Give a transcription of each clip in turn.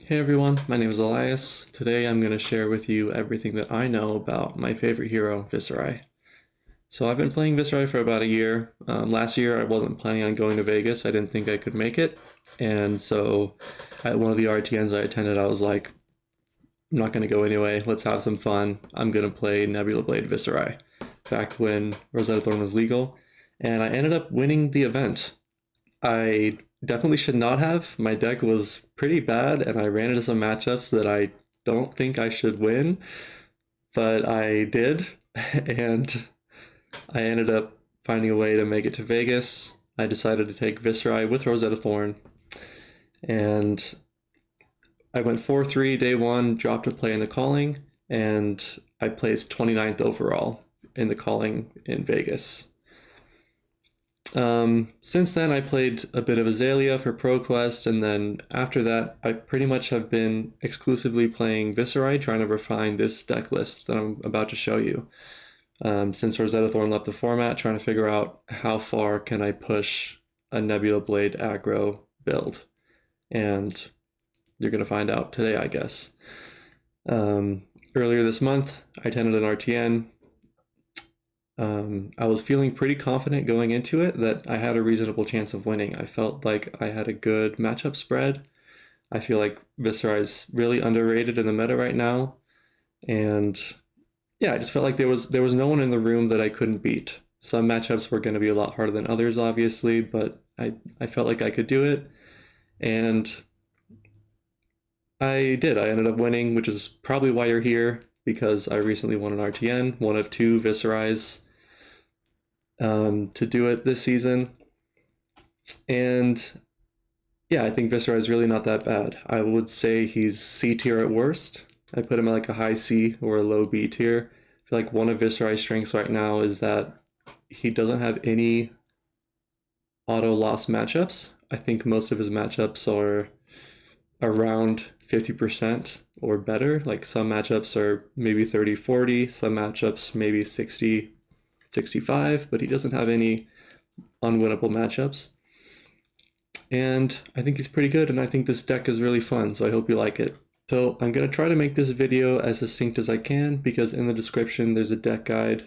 Hey everyone, my name is Elias. Today I'm going to share with you everything that I know about my favorite hero, Viserai. So I've been playing Viserai for about a year. Last year I wasn't planning on going to Vegas. I didn't think I could make it. And so at one of the RTNs I attended, I was like, I'm not going to go anyway. Let's have some fun. I'm going to play Nebula Blade Viserai back when Rosetta Thorn was legal. And I ended up winning the event. I definitely should not have. My deck was pretty bad, and I ran into some matchups that I don't think I should win, but I did, and I ended up finding a way to make it to Vegas. I decided to take Viserai with Rosetta Thorn, and I went 4-3 day one, dropped a play in the calling, and I placed 29th overall in the calling in Vegas. Since then, I played a bit of Azalea for ProQuest, and then after that, I pretty much have been exclusively playing Viserai, trying to refine this deck list that I'm about to show you. Since Rosetta Thorn left the format, trying to figure out how far can I push a Nebula Blade aggro build, and you're going to find out today, I guess. Earlier this month, I attended an RTN. I was feeling pretty confident going into it that I had a reasonable chance of winning. I felt like I had a good matchup spread. I feel like Viserai is really underrated in the meta right now. And yeah, I just felt like there was no one in the room that I couldn't beat. Some matchups were going to be a lot harder than others, obviously, but I felt like I could do it. And I did. I ended up winning, which is probably why you're here, because I recently won an RTN, one of two Viserais to do it this season. And yeah, I think Viserai is really not that bad. I would say he's C tier at worst. I put him at like a high C or a low B tier. I feel like one of Viserai's strengths right now is that he doesn't have any auto loss matchups. I think most of his matchups are around 50% or better. Like some matchups are maybe 30-40, some matchups maybe 60-65, but he doesn't have any unwinnable matchups. And I think he's pretty good, and I think this deck is really fun, so I hope you like it. So I'm going to try to make this video as succinct as I can, because in the description there's a deck guide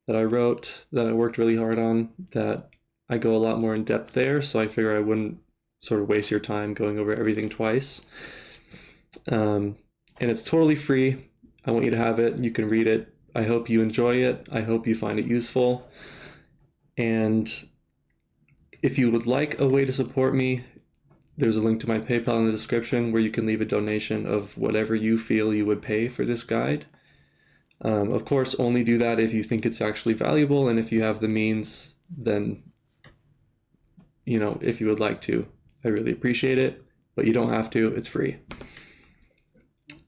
that I wrote that I worked really hard on that I go a lot more in depth there, so I figure I wouldn't sort of waste your time going over everything twice. And it's totally free. I want you to have it. You can read it. I hope you enjoy it. I hope you find it useful. And if you would like a way to support me, there's a link to my PayPal in the description where you can leave a donation of whatever you feel you would pay for this guide. Of course, only do that if you think it's actually valuable, and if you have the means, then, you know, if you would like to. I really appreciate it, but you don't have to. It's free.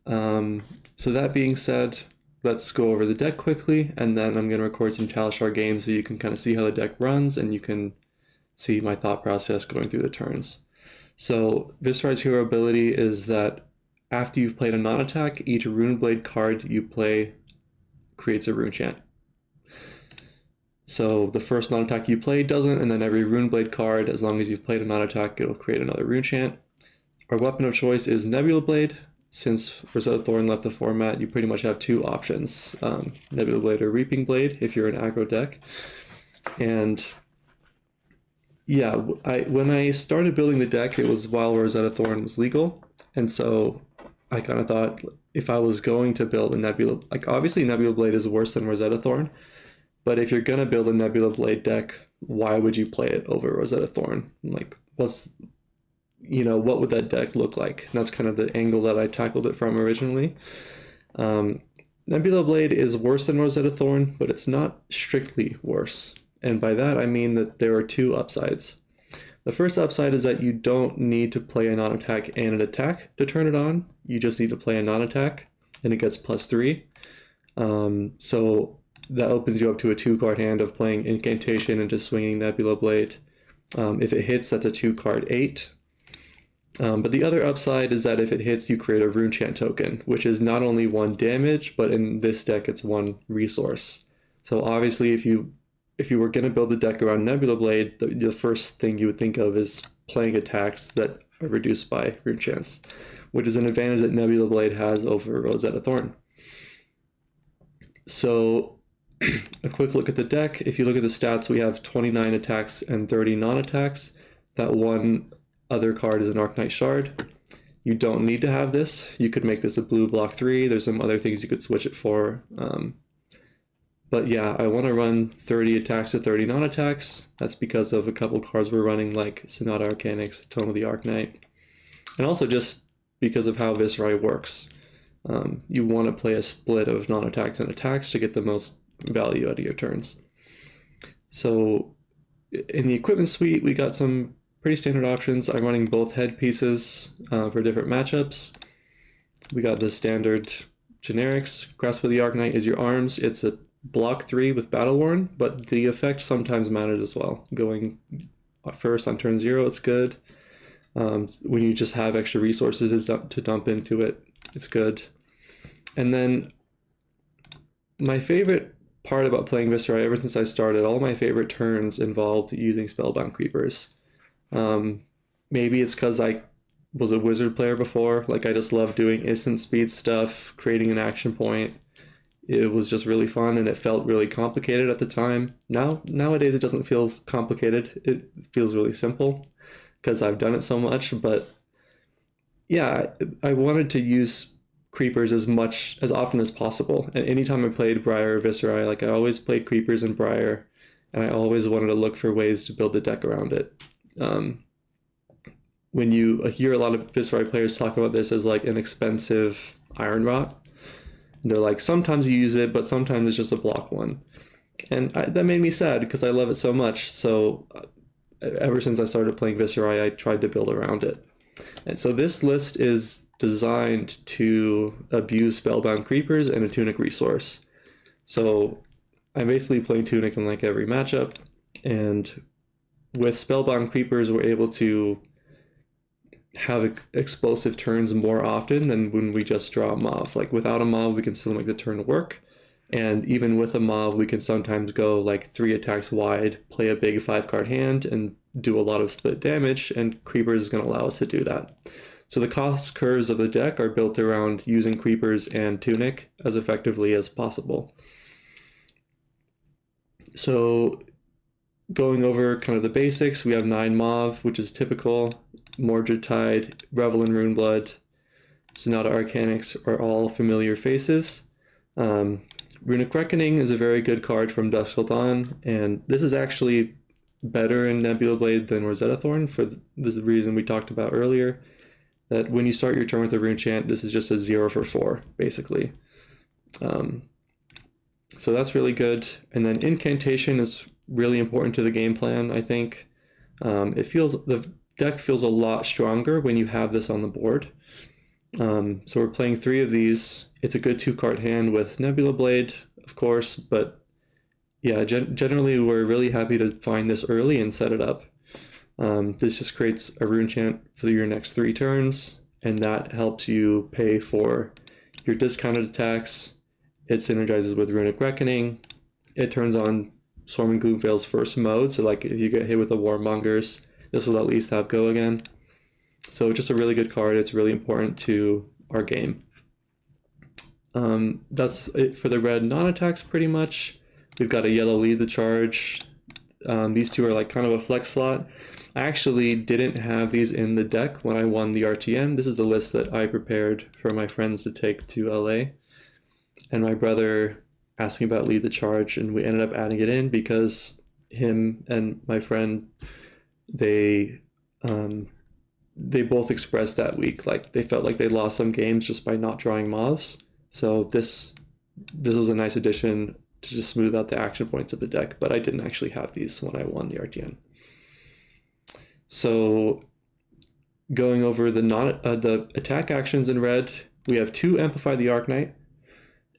So that being said, let's go over the deck quickly, and then I'm going to record some Talishar games so you can kind of see how the deck runs, and you can see my thought process going through the turns. So Viserai's hero ability is that after you've played a non-attack, each Runeblade card you play creates a rune chant. So the first non-attack you play doesn't, and then every Runeblade card, as long as you've played a non-attack, it'll create another rune chant. Our weapon of choice is Nebula Blade. Since Rosetta Thorn left the format, you pretty much have two options, Nebula Blade or Reaping Blade if you're an aggro deck. And yeah, when I started building the deck, it was while Rosetta Thorn was legal, and so I kind of thought if I was going to build a Nebula, like obviously Nebula Blade is worse than Rosetta Thorn, but if you're gonna build a Nebula Blade deck, why would you play it over Rosetta Thorn? Like, what would that deck look like? And that's kind of the angle that I tackled it from originally. Nebula Blade is worse than Rosetta Thorn, but it's not strictly worse. And by that I mean that there are two upsides. The first upside is that you don't need to play a non-attack and an attack to turn it on. You just need to play a non-attack, and it gets +3. So that opens you up to a 2-card hand of playing Incantation into swinging Nebula Blade. If it hits, that's a 2-card 8. But the other upside is that if it hits, you create a rune chant token, which is not only 1 damage, but in this deck it's 1 resource. So obviously if you were going to build a deck around Nebula Blade, the first thing you would think of is playing attacks that are reduced by Rune Chance, which is an advantage that Nebula Blade has over Rosetta Thorn. So a quick look at the deck. If you look at the stats, we have 29 attacks and 30 non-attacks. That one other card is an Arcanite Shard. You don't need to have this. You could make this a blue block 3. There's some other things you could switch it for. But yeah, I want to run 30 attacks to 30 non-attacks. That's because of a couple cards we're running like Sonata Arcanix, Tome of the Arcanite. And also just because of how Viserai works. You want to play a split of non-attacks and attacks to get the most value out of your turns. So in the equipment suite, we got some pretty standard options. I'm running both headpieces for different matchups. We got the standard generics. Grasp of the Arcanite is your arms. It's a block 3 with Battle Worn, but the effect sometimes matters as well. Going first on turn 0, it's good. When you just have extra resources to dump into it, it's good. And then my favorite part about playing Viserai ever since I started, all my favorite turns involved using Spellbound Creepers. Maybe it's because I was a wizard player before. Like, I just love doing instant speed stuff, creating an action point. It was just really fun, and it felt really complicated at the time. Nowadays it doesn't feel complicated. It feels really simple because I've done it so much. But yeah, I wanted to use creepers as often as possible. And anytime I played Briar or Viserai, like, I always played creepers and Briar, and I always wanted to look for ways to build the deck around it. When you hear a lot of Viserai players talk about this as like an expensive Iron Rot, they're like, sometimes you use it, but sometimes it's just a block 1. And that made me sad because I love it so much. So ever since I started playing Viserai, I tried to build around it. And so this list is designed to abuse Spellbound Creepers and a Tunic resource. So I'm basically playing Tunic in like every matchup, and with Spellbound Creepers, we're able to have explosive turns more often than when we just draw a Mauve. Like, without a Mauve, we can still make the turn work. And even with a Mauve, we can sometimes go like 3 attacks wide, play a big 5-card hand, and do a lot of split damage, and Creepers is going to allow us to do that. So the cost curves of the deck are built around using Creepers and Tunic as effectively as possible. So going over kind of the basics, we have 9 Mauve, which is typical. Mordred Tide, Revel in Runeblood, Sonata Arcanix are all familiar faces. Runic Reckoning is a very good card from Dusk Till Dawn, and this is actually better in Nebula Blade than Rosetta Thorn for this reason we talked about earlier, that when you start your turn with a Rune Chant, this is just a 0 for 4, basically. So that's really good. And then Incantation is really important to the game plan, I think. The deck feels a lot stronger when you have this on the board. So we're playing 3 of these. It's a good 2-card hand with Nebula Blade, of course, but yeah, generally we're really happy to find this early and set it up. This just creates a Rune Chant for your next 3 turns, and that helps you pay for your discounted attacks. It synergizes with Runic Reckoning. It turns on Swarming Gloomveil's first mode, so like if you get hit with the Warmongers, this will at least have go again. So just a really good card. It's really important to our game. That's it for the red non-attacks pretty much. We've got a yellow Lead the Charge. These 2 are like kind of a flex slot. I actually didn't have these in the deck when I won the RTN. This is the list that I prepared for my friends to take to LA. And my brother asked me about Lead the Charge, and we ended up adding it in because him and my friend, they both expressed that week like they felt like they lost some games just by not drawing Mauves. So this was a nice addition to just smooth out the action points of the deck, but I didn't actually have these when I won the RTN. So going over the attack actions in red, we have 2 Amplify the Arcanite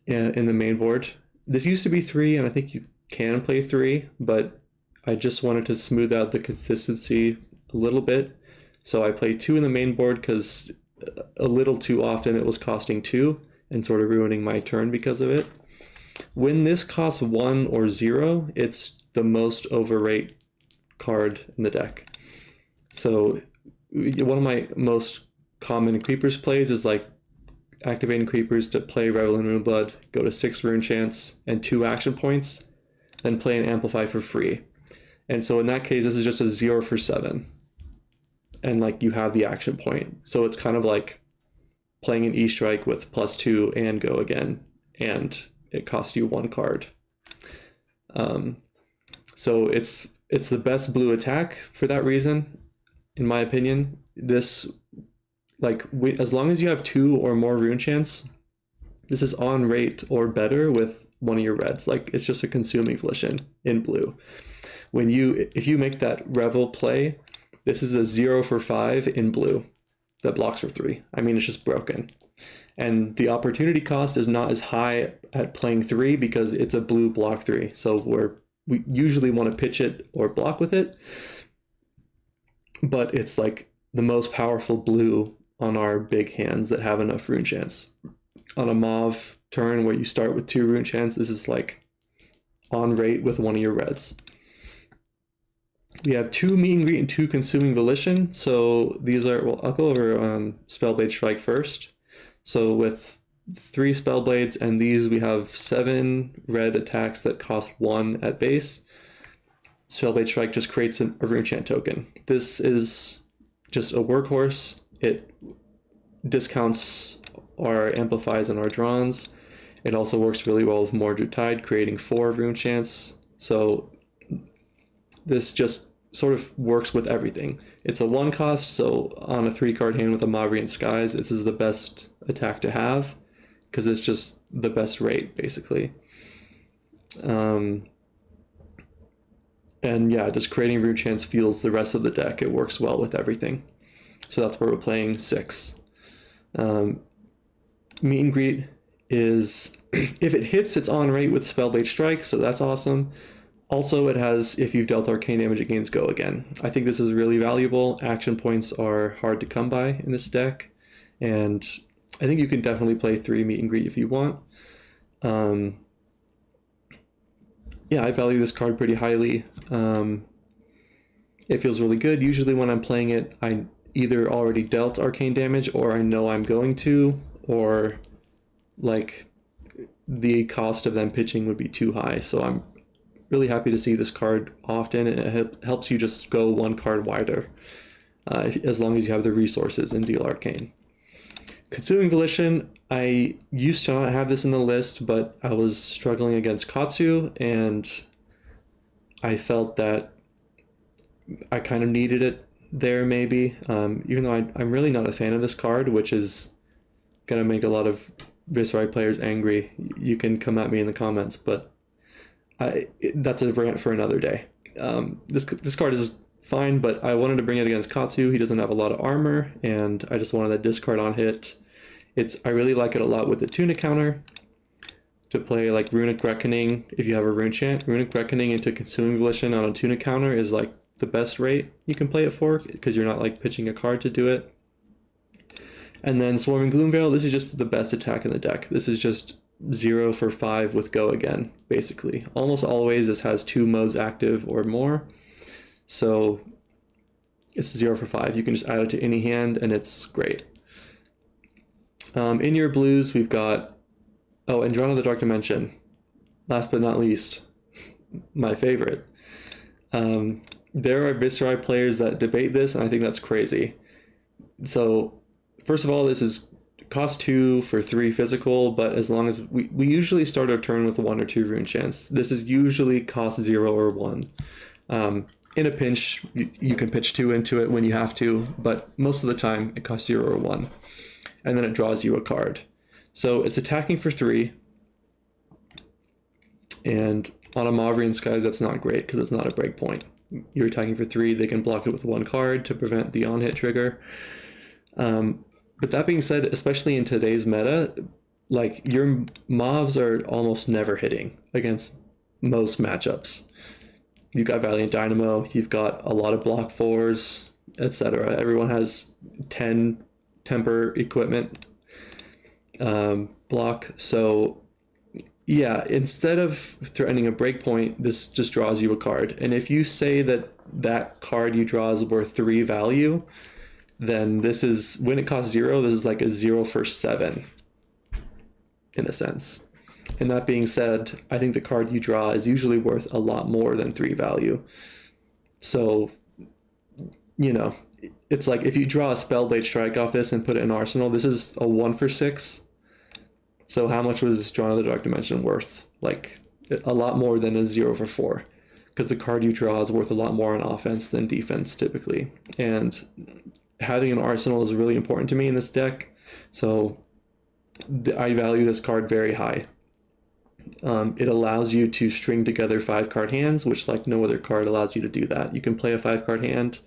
in the main board. This used to be 3, and I think you can play 3, but I just wanted to smooth out the consistency a little bit. So I played 2 in the main board because a little too often it was costing 2 and sort of ruining my turn because of it. When this costs 1 or 0, it's the most overrate card in the deck. So one of my most common creepers plays is like activating creepers to play Revel in Runeblood, go to 6 rune chance and 2 action points, then play an amplify for free. And so in that case, this is just a 0 for 7. And like you have the action point. So it's kind of like playing an E-Strike with +2 and go again. And it costs you 1 card. So it's the best blue attack for that reason, in my opinion. This, like, as long as you have 2 or more rune chance, this is on rate or better with one of your reds. Like, it's just a consuming volition in blue. If you make that Revel play, this is a 0 for 5 in blue that blocks for 3. I mean, it's just broken. And the opportunity cost is not as high at playing 3 because it's a blue block 3. So we usually want to pitch it or block with it, but it's like the most powerful blue on our big hands that have enough rune chance. On a mauve turn where you start with 2 rune chance, this is like on rate with one of your reds. We have 2 meet and greet and 2 consuming volition. So these are, well, I'll go over Spellblade Strike first. So with 3 Spellblades and these, we have 7 red attacks that cost 1 at base. Spellblade Strike just creates a rune chant token. This is just a workhorse. It discounts our amplifies and our drawns. It also works really well with Mordred Tide, creating 4 rune chants. So this just sort of works with everything. It's a 1 cost, so on a 3-card hand with a Mavrian Skies, this is the best attack to have because it's just the best rate, basically. And yeah, just creating rune chance fuels the rest of the deck. It works well with everything. So that's where we're playing 6. Meet and greet is, if it hits, it's on rate with Spellblade Strike, so that's awesome. Also, it has, if you've dealt arcane damage, it gains go again. I think this is really valuable. Action points are hard to come by in this deck, and I think you can definitely play 3 meet and greet if you want. Yeah, I value this card pretty highly. It feels really good. Usually when I'm playing it, I either already dealt arcane damage or I know I'm going to, or like the cost of them pitching would be too high. So I'm really happy to see this card often, and it helps you just go 1 card wider as long as you have the resources and deal arcane. Consuming Volition, I used to not have this in the list, but I was struggling against Katsu, and I felt that I kind of needed it there maybe, even though I'm really not a fan of this card, which is going to make a lot of Viserai players angry. You can come at me in the comments, but that's a rant for another day. This card is fine, but I wanted to bring it against Katsu. He doesn't have a lot of armor, and I just wanted that discard on hit. I really like it a lot with the Tunic counter to play like Runic Reckoning. If you have a rune chant, Runic Reckoning into Consuming Volition on a Tunic counter is like the best rate you can play it for, because you're not like pitching a card to do it. And then Swarming Gloomveil, this is just the best attack in the deck. This is just 0 for 5 with go again, basically. Almost always this has 2 modes active or more, so it's 0 for 5. You can just add it to any hand and it's great. In your blues, we've got, oh, and Drawn of the Dark Dimension. Last but not least, my favorite. There are Viserai players that debate this, and I think that's crazy. So, first of all, this is cost 2 for 3 physical, but as long as we usually start our turn with 1 or 2 rune chance. This is usually cost 0 or 1. In a pinch, you can pitch 2 into it when you have to, but most of the time it costs 0 or 1. And then it draws you a card. So it's attacking for 3. And on a Mavrian Skies, that's not great because it's not a breakpoint. You're attacking for 3, they can block it with 1 card to prevent the on-hit trigger. But that being said, especially in today's meta, like your mobs are almost never hitting against most matchups. You've got Valiant Dynamo, you've got a lot of block 4s, etc. Everyone has 10 temper equipment block. So yeah, instead of threatening a breakpoint, this just draws you a card. And if you say that that card you draw is worth 3 value, then this is, when it costs 0, this is like a 0 for 7 in a sense. And that being said, I think the card you draw is usually worth a lot more than 3 value. So, you know, it's like if you draw a Spellblade Strike off this and put it in Arsenal, this is a 1 for 6. So how much was this Drawn to the Dark Dimension worth? Like a lot more than a 0 for 4. Because the card you draw is worth a lot more on offense than defense typically. And having an Arsenal is really important to me in this deck. So I value this card very high. It allows you to string together 5-card hands, which like no other card allows you to do that. You can play a 5-card hand,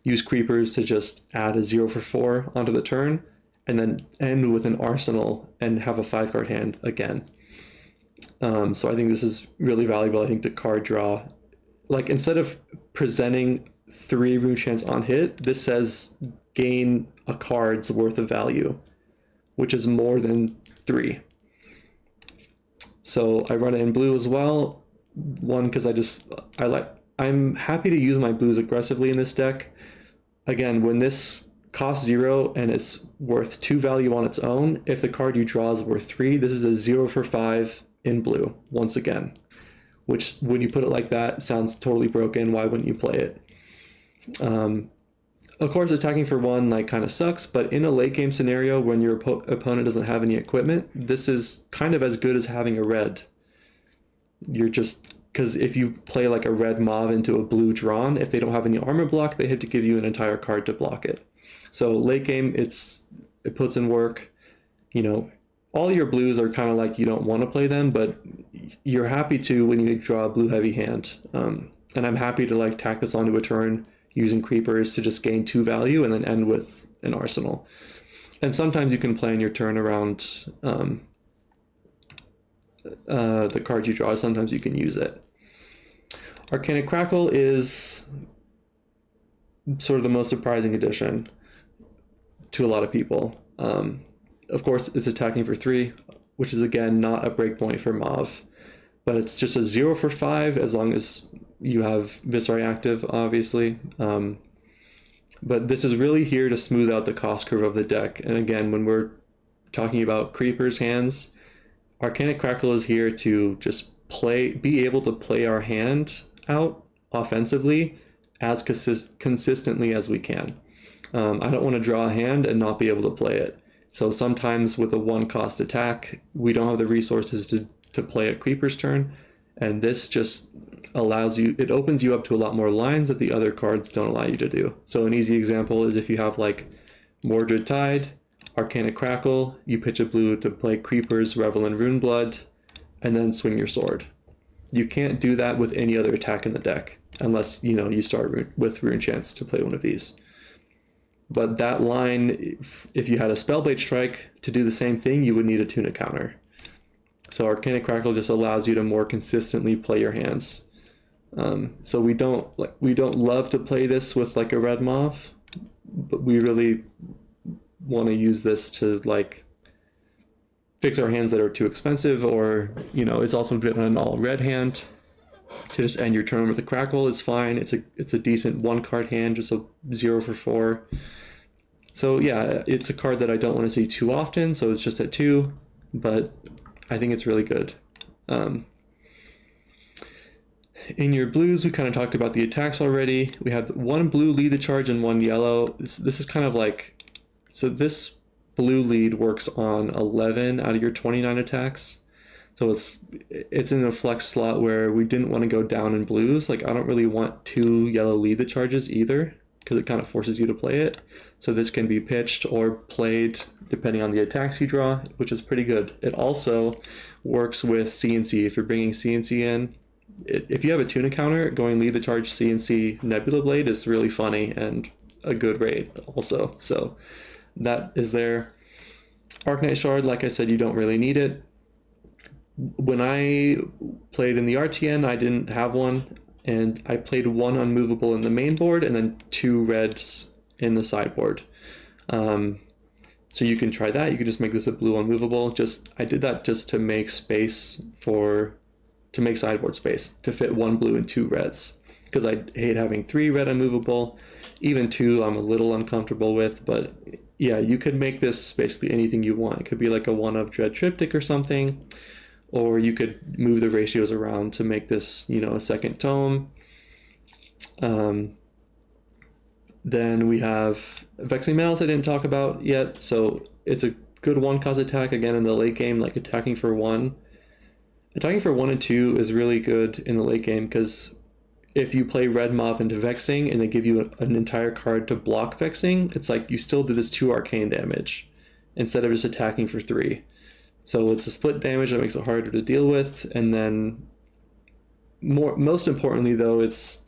use creepers to just add a 0 for 4 onto the turn, and then end with an Arsenal and have a 5-card hand again. So I think this is really valuable. I think the card draw, like instead of presenting 3 rune chants on hit, this says gain a card's worth of value, which is more than 3. So I run it in blue as well. One, because I'm happy to use my blues aggressively in this deck. Again, when this costs 0 and it's worth 2 value on its own, if the card you draw is worth 3, this is a 0 for 5 in blue, once again. Which, when you put it like that, sounds totally broken. Why wouldn't you play it? Of course, attacking for 1 like kind of sucks, but in a late game scenario when your opponent doesn't have any equipment, this is kind of as good as having a red. You're just, because if you play like a red mob into a blue drawn, if they don't have any armor block, they have to give you an entire card to block it. So late game, it puts in work. You know, all your blues are kind of like you don't want to play them, but you're happy to when you draw a blue heavy hand. And I'm happy to like tack this onto a turn using creepers to just gain 2 value and then end with an Arsenal. And sometimes you can play in your turn around the card you draw. Sometimes you can use it. Arcanic Crackle is sort of the most surprising addition to a lot of people. Of course, it's attacking for 3, which is again not a breakpoint for Mauve, but it's just a 0 for 5 as long as you have Viserai active, obviously. But this is really here to smooth out the cost curve of the deck. And again, when we're talking about creepers hands, Arcanic Crackle is here to just be able to play our hand out offensively as consistently as we can. I don't want to draw a hand and not be able to play it. So sometimes with a 1-cost attack, we don't have the resources to play a creeper's turn, and this just allows you, it opens you up to a lot more lines that the other cards don't allow you to do. So an easy example is if you have like Mordred Tide, Arcanic Crackle, you pitch a blue to play creepers, Revel in Runeblood, and then swing your sword. You can't do that with any other attack in the deck, unless, you know, you start with Rune Chance to play one of these. But that line, if you had a Spellblade Strike to do the same thing, you would need a Tunic counter. So Arcanic Crackle just allows you to more consistently play your hands. So we don't love to play this with like a red Mauve, but we really want to use this to like fix our hands that are too expensive, or, you know, it's also good on an all red hand. To just end your turn with a Crackle is fine. It's a decent 1-card hand, just a 0 for 4. So yeah, it's a card that I don't want to see too often, so it's just at 2, but I think it's really good. In your blues, we kind of talked about the attacks already. We have 1 blue lead the charge and 1 yellow. This is kind of like, so this blue lead works on 11 out of your 29 attacks. So it's in a flex slot where we didn't want to go down in blues. Like, I don't really want 2 yellow lead the charges either, because it kind of forces you to play it. So this can be pitched or played depending on the attacks you draw, which is pretty good. It also works with CNC. If you're bringing CNC in, if you have a tuna counter, going lead the charge CNC Nebula Blade is really funny and a good raid also. So that is there. Arcanite Shard, like I said, you don't really need it. When I played in the RTN, I didn't have one, and I played 1 unmovable in the main board and then 2 reds in the sideboard. So you can try that. You can just make this a blue unmovable. I did that just to make space to make sideboard space, to fit 1 blue and 2 reds. because I hate having 3 red unmovable. Even 2 I'm a little uncomfortable with, but yeah, you could make this basically anything you want. It could be like a 1 of Dread Triptych or something, or you could move the ratios around to make this, you know, a second tome. Then we have Vexing Malice I didn't talk about yet, so it's a good 1-cost attack, again in the late game, like attacking for 1. Attacking for 1 and 2 is really good in the late game, because if you play Red Mauve into Vexing and they give you an entire card to block Vexing, it's like you still do this 2 arcane damage instead of just attacking for 3. So it's a split damage that makes it harder to deal with, and then most importantly though, it's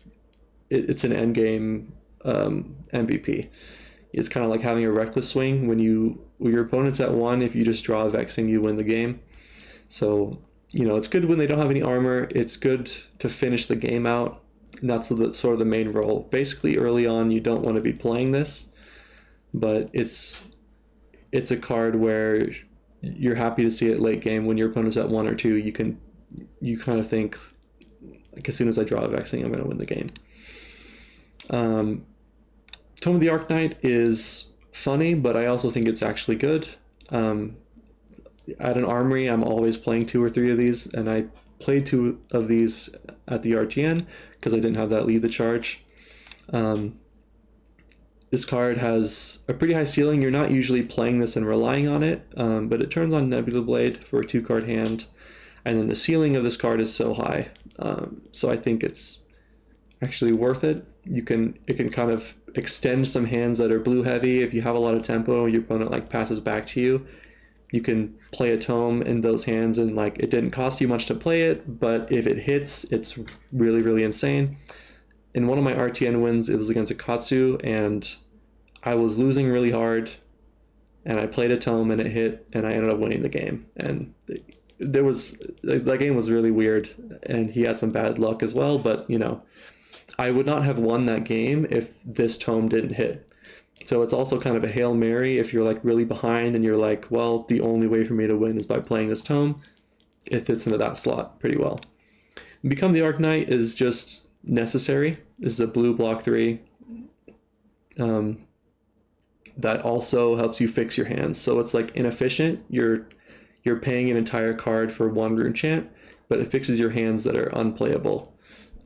an endgame MVP. It's kind of like having a reckless swing. When your opponent's at 1, if you just draw a Vexing, you win the game. So, you know, it's good when they don't have any armor. It's good to finish the game out, and that's sort of the main role. Basically, early on, you don't want to be playing this, but it's a card where you're happy to see it late game when your opponent's at 1 or 2. You kind of think, like, as soon as I draw a Vexing, I'm going to win the game. Tome of the Arknight is funny, but I also think it's actually good. At an armory, I'm always playing 2 or 3 of these, and I played 2 of these at the RTN because I didn't have that lead the charge. This card has a pretty high ceiling. You're not usually playing this and relying on it, but it turns on Nebula Blade for a 2-card hand, and then the ceiling of this card is so high. So I think it's actually worth it. It can kind of extend some hands that are blue heavy. If you have a lot of tempo and your opponent like passes back to you, you can play a tome in those hands, and like it didn't cost you much to play it, but if it hits, it's really, really insane. In one of my RTN wins, it was against a Katsu, and I was losing really hard, and I played a tome and it hit, and I ended up winning the game. And that game was really weird, and he had some bad luck as well, but you know, I would not have won that game if this tome didn't hit. So it's also kind of a Hail Mary if you're like really behind and you're like, well, the only way for me to win is by playing this tome. It fits into that slot pretty well. Become the Arknight is just necessary. This is a blue block 3. That also helps you fix your hands. So it's like inefficient. You're paying an entire card for 1 rune chant, but it fixes your hands that are unplayable.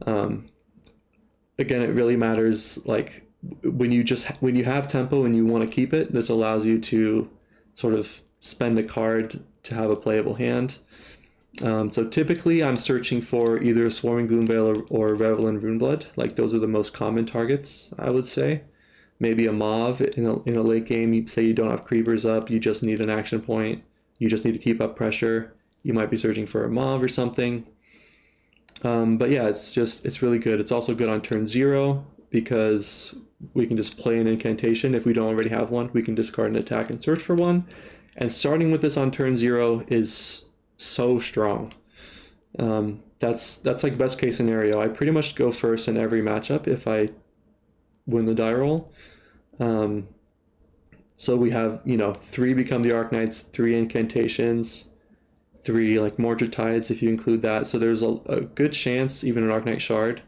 Again, it really matters, like when you have tempo and you want to keep it, this allows you to sort of spend a card to have a playable hand. So typically I'm searching for either a Swarming Gloomveil or Revel in Runeblood. Like those are the most common targets, I would say. Maybe a Mauve in a late game. You say you don't have Creepers up, you just need an action point, you just need to keep up pressure. You might be searching for a Mauve or something. But yeah, it's really good. It's also good on turn 0 because we can just play an incantation. If we don't already have one, we can discard an attack and search for one. And starting with this on turn 0 is so strong. That's like best case scenario. I pretty much go first in every matchup if I win the die roll. So we have, you know, 3 Become the Arknights, 3 incantations, 3 like Mortar Tides if you include that. So there's a good chance, even an Arknight Shard,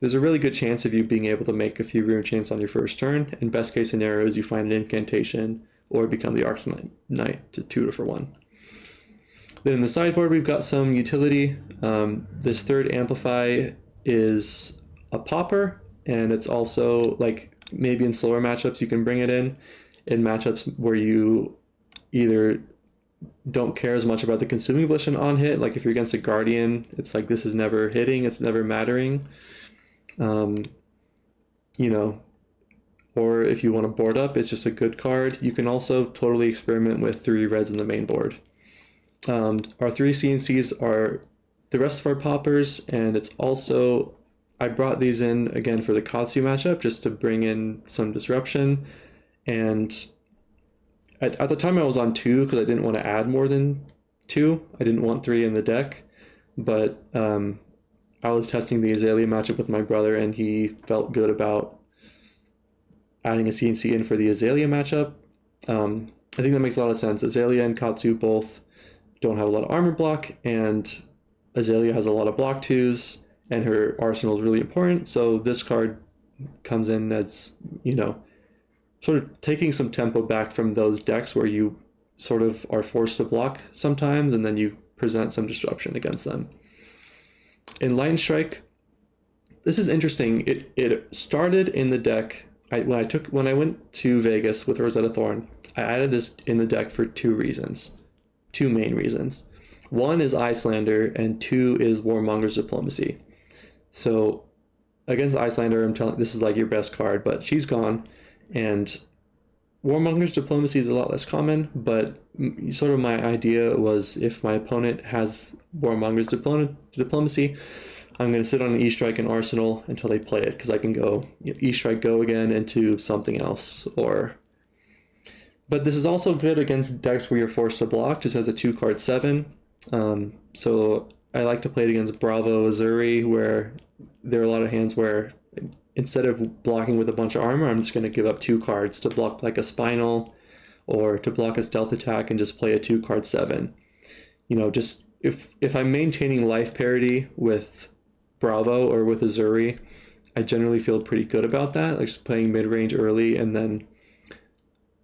there's a really good chance of you being able to make a few rune chants on your first turn. And best case scenario is you find an incantation or Become the Arknight to 2 for 1. Then in the sideboard, we've got some utility. This 3rd Amplify is a popper, and it's also like maybe in slower matchups you can bring it in matchups where you either don't care as much about the consuming volition on hit. Like if you're against a Guardian, it's like this is never hitting, it's never mattering. You know, or if you want to board up, it's just a good card. You can also totally experiment with 3 reds in the main board. Our 3 CNCs are the rest of our poppers, and it's also, I brought these in again for the Katsu matchup just to bring in some disruption. And at the time I was on 2 because I didn't want to add more than 2. I didn't want 3 in the deck, but I was testing the Azalea matchup with my brother, and he felt good about adding a CNC in for the Azalea matchup. I think that makes a lot of sense. Azalea and Katsu both don't have a lot of armor block, and Azalea has a lot of block 2s, and her arsenal is really important. So this card comes in as, you know, sort of taking some tempo back from those decks where you sort of are forced to block sometimes, and then you present some disruption against them. In Lightning Strike, this is interesting. It started in the deck. When I went to Vegas with Rosetta Thorn, I added this in the deck for two main reasons. One is Icelander, and two is Warmonger's Diplomacy. So against Icelander, I'm telling, this is like your best card, but she's gone, and Warmonger's Diplomacy is a lot less common, but sort of my idea was if my opponent has Warmonger's Diplomacy, I'm going to sit on an E-Strike and Arsenal until they play it, because I can go, you know, E-Strike go again into something else. But this is also good against decks where you're forced to block, just as a 2-card 7. So I like to play it against Bravo, Uzuri, where there are a lot of hands where instead of blocking with a bunch of armor, I'm just going to give up 2 cards to block like a Spinal, or to block a stealth attack and just play a 2-card 7. You know, just if I'm maintaining life parity with Bravo or with Uzuri, I generally feel pretty good about that, like just playing mid-range early, and then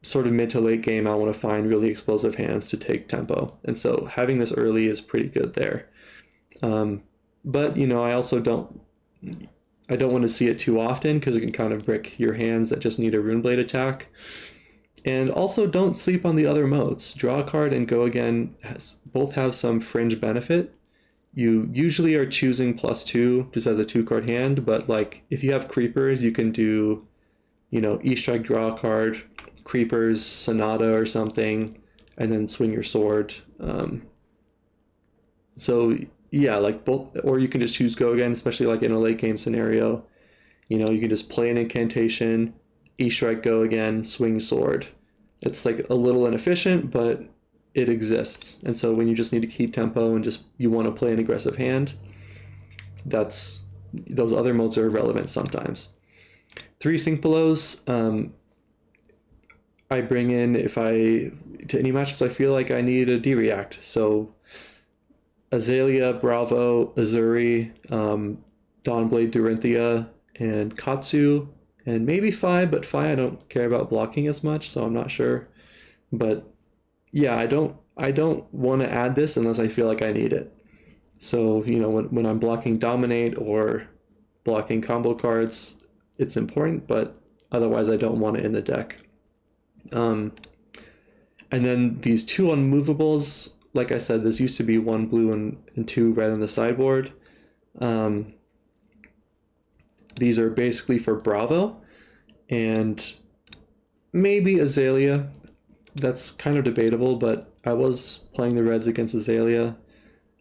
sort of mid to late game I want to find really explosive hands to take tempo, and so having this early is pretty good there. But you know, I also don't want to see it too often, because it can kind of brick your hands that just need a Runeblade attack. And also don't sleep on the other modes. Draw a card and go again both have some fringe benefit. You usually are choosing +2 just as a 2-card hand, but like if you have creepers, you can do, you know, E-Strike, draw a card, creepers, Sonata or something, and then swing your sword. So yeah, like both, or you can just choose go again, especially like in a late game scenario. You know, you can just play an incantation, E-Strike, go again, swing sword. It's like a little inefficient, but it exists. And so when you just need to keep tempo and just you want to play an aggressive hand, those other modes are irrelevant sometimes. 3 Sync Belows, I bring in to any matchups I feel like I need a D-React. So Azalea, Bravo, Uzuri, Dawnblade, Dorinthia, and Katsu, and maybe Phi, but Phi I don't care about blocking as much, so I'm not sure. But yeah, I don't want to add this unless I feel like I need it. So, you know, when I'm blocking Dominate or blocking combo cards, it's important, but otherwise I don't want it in the deck. And then these 2 unmovables, like I said, this used to be 1 blue and 2 red on the sideboard. These are basically for Bravo and maybe Azalea. That's kind of debatable, but I was playing the reds against Azalea.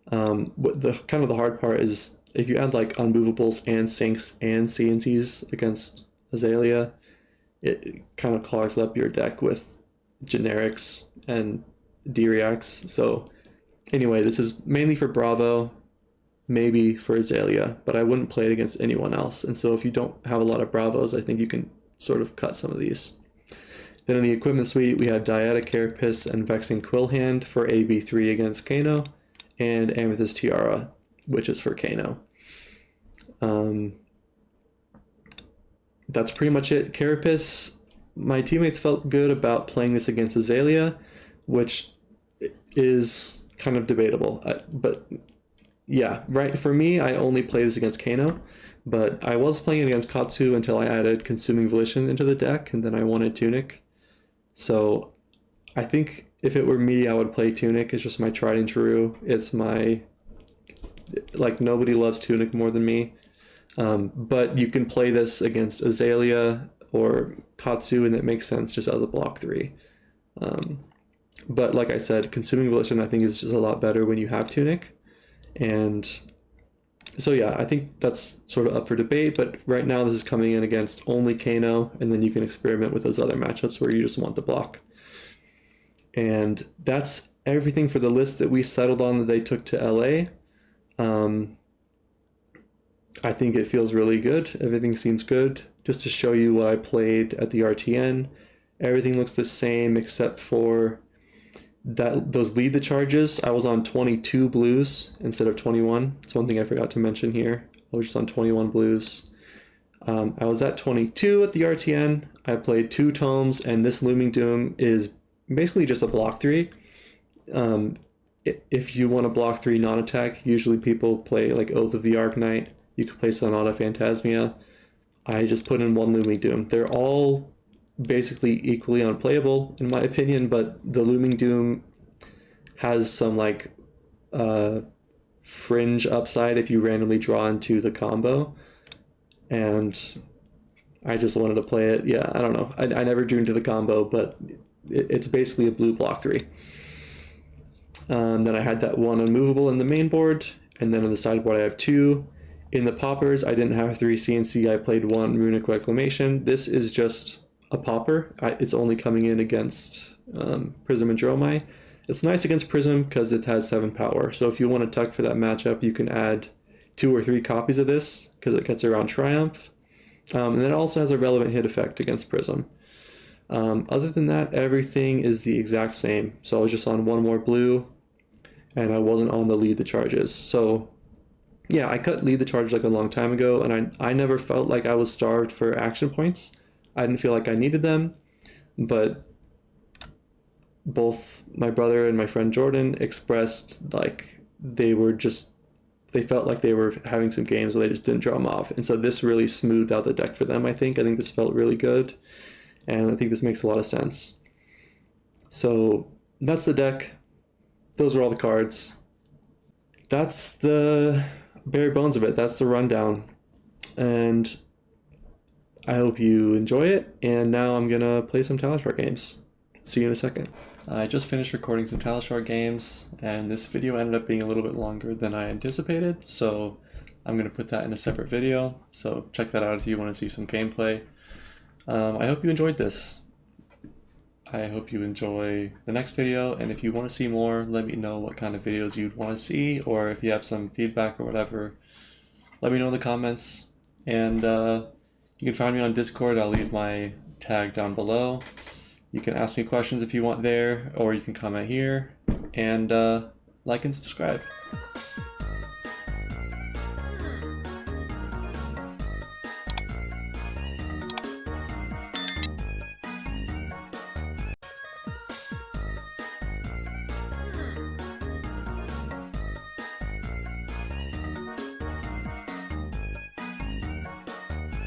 The hard part is if you add like unmovables and sinks and CNCs against Azalea, it kind of clogs up your deck with generics and D-Reacts. So anyway, this is mainly for Bravo, maybe for Azalea, but I wouldn't play it against anyone else. And so if you don't have a lot of Bravos, I think you can sort of cut some of these. Then in the equipment suite, we have Dyadic Carapace and Vexing Quillhand for AB3 against Kano, and Amethyst Tiara, which is for Kano. That's pretty much it. Carapace, my teammates felt good about playing this against Azalea, which is kind of debatable. But yeah, right, for me, I only play this against Kano, but I was playing it against Katsu until I added Consuming Volition into the deck, and then I wanted Tunic. So I think if it were me, I would play Tunic. It's just my tried and true. It's my, like, nobody loves Tunic more than me. But you can play this against Azalea or Katsu, and it makes sense just as a block 3. But like I said, Consuming Volition I think is just a lot better when you have Tunic. And so yeah, I think that's sort of up for debate, but right now this is coming in against only Kano, and then you can experiment with those other matchups where you just want the block. And that's everything for the list that we settled on that they took to LA. I think it feels really good. Everything seems good. Just to show you what I played at the RTN, everything looks the same except for those lead the charges. I was on 22 blues instead of 21. It's one thing I forgot to mention here. I was just on 21 blues. I was at 22 at the RTN. I played 2 tomes, and this Looming Doom is basically just a block 3. If you want to block 3 non-attack, usually people play like Oath of the Arknight. You could play Sonata Phantasmia. I just put in 1 Looming Doom. They're all basically equally unplayable in my opinion, but the Looming Doom has some like fringe upside if you randomly draw into the combo, and I just wanted to play it. Yeah, I don't know. I never drew into the combo, but it's basically a blue block 3. Then I had that 1 unmovable in the main board, and then in the sideboard I have 2. In the poppers, I didn't have 3 CNC. I played 1 Runic Reclamation. This is just a popper. It's only coming in against Prism and Dromai. It's nice against Prism because it has 7 power. So if you want to tuck for that matchup, you can add 2 or 3 copies of this because it gets around Triumph. And it also has a relevant hit effect against Prism. Other than that, everything is the exact same. So I was just on 1 more blue, and I wasn't on the lead the charges. So yeah, I cut lead the charge like a long time ago, and I never felt like I was starved for action points. I didn't feel like I needed them, but both my brother and my friend Jordan expressed like they felt like they were having some games where they just didn't draw them off. And so this really smoothed out the deck for them, I think. I think this felt really good, and I think this makes a lot of sense. So that's the deck. Those are all the cards. That's the bare bones of it. That's the rundown. And I hope you enjoy it. And now I'm going to play some Talishar games. See you in a second. I just finished recording some Talishar games, and this video ended up being a little bit longer than I anticipated, so I'm going to put that in a separate video, so check that out if you want to see some gameplay. I hope you enjoyed this. I hope you enjoy the next video, and if you want to see more, let me know what kind of videos you'd want to see, or if you have some feedback or whatever, let me know in the comments. And you can find me on Discord. I'll leave my tag down below. You can ask me questions if you want there, or you can comment here, and like and subscribe.